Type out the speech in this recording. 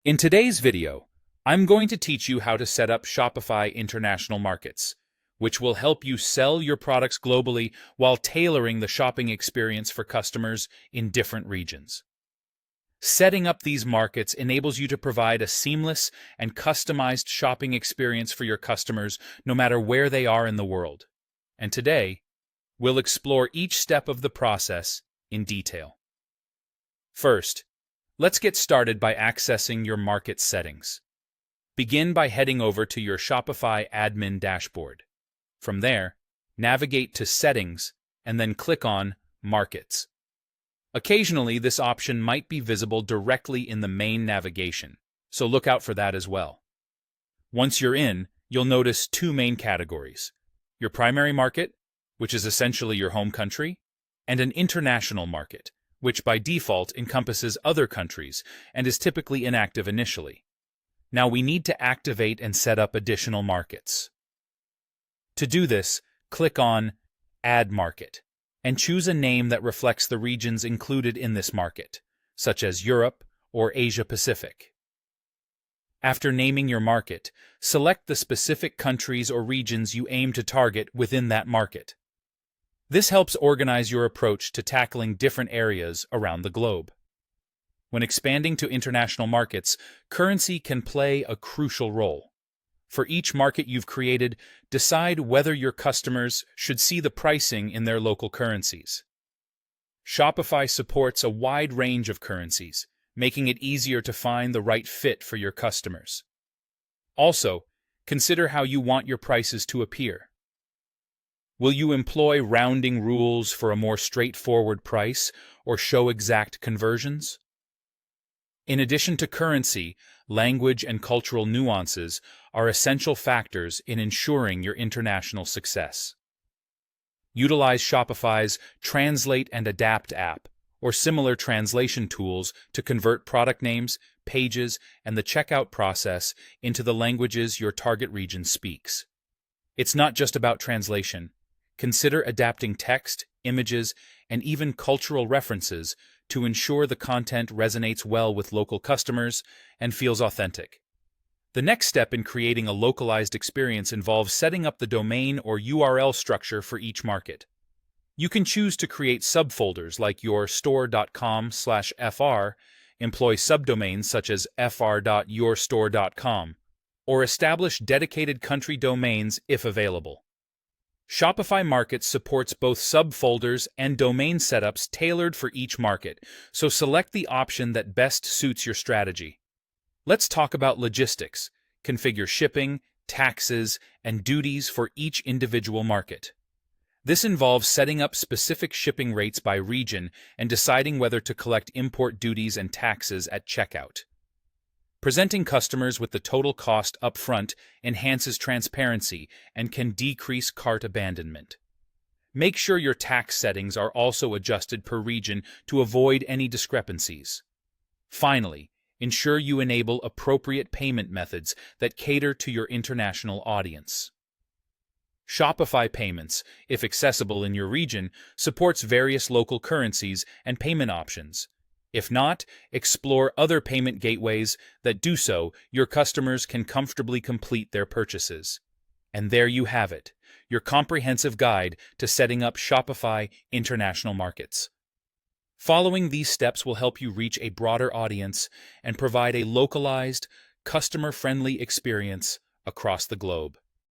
In today's video, I'm going to teach you how to set up Shopify International Markets, which will help you sell your products globally while tailoring the shopping experience for customers in different regions. Setting up these markets enables you to provide a seamless and customized shopping experience for your customers no matter where they are in the world. And today, we'll explore each step of the process in detail. First, let's get started by accessing your market settings. Begin by heading over to your Shopify admin dashboard. From there, navigate to Settings and then click on Markets. Occasionally, this option might be visible directly in the main navigation, so look out for that as well. Once you're in, you'll notice two main categories: your primary market, which is essentially your home country, and an international market, which by default encompasses other countries and is typically inactive initially. Now we need to activate and set up additional markets. To do this, click on Add Market and choose a name that reflects the regions included in this market, such as Europe or Asia Pacific. After naming your market, select the specific countries or regions you aim to target within that market. This helps organize your approach to tackling different areas around the globe. When expanding to international markets, currency can play a crucial role. For each market you've created, decide whether your customers should see the pricing in their local currencies. Shopify supports a wide range of currencies, making it easier to find the right fit for your customers. Also, consider how you want your prices to appear. Will you employ rounding rules for a more straightforward price or show exact conversions? In addition to currency, language and cultural nuances are essential factors in ensuring your international success. Utilize Shopify's Translate and Adapt app or similar translation tools to convert product names, pages, and the checkout process into the languages your target region speaks. It's not just about translation. Consider adapting text, images, and even cultural references to ensure the content resonates well with local customers and feels authentic. The next step in creating a localized experience involves setting up the domain or URL structure for each market. You can choose to create subfolders like your store.com/fr, employ subdomains such as fr.yourstore.com, or establish dedicated country domains if available. Shopify Markets supports both subfolders and domain setups tailored for each market, so select the option that best suits your strategy. Let's talk about logistics. Configure shipping, taxes, and duties for each individual market. This involves setting up specific shipping rates by region and deciding whether to collect import duties and taxes at checkout. Presenting customers with the total cost upfront enhances transparency and can decrease cart abandonment. Make sure your tax settings are also adjusted per region to avoid any discrepancies. Finally, ensure you enable appropriate payment methods that cater to your international audience. Shopify Payments, if accessible in your region, supports various local currencies and payment options. If not, explore other payment gateways that do so your customers can comfortably complete their purchases. And there you have it, your comprehensive guide to setting up Shopify International Markets. Following these steps will help you reach a broader audience and provide a localized, customer-friendly experience across the globe.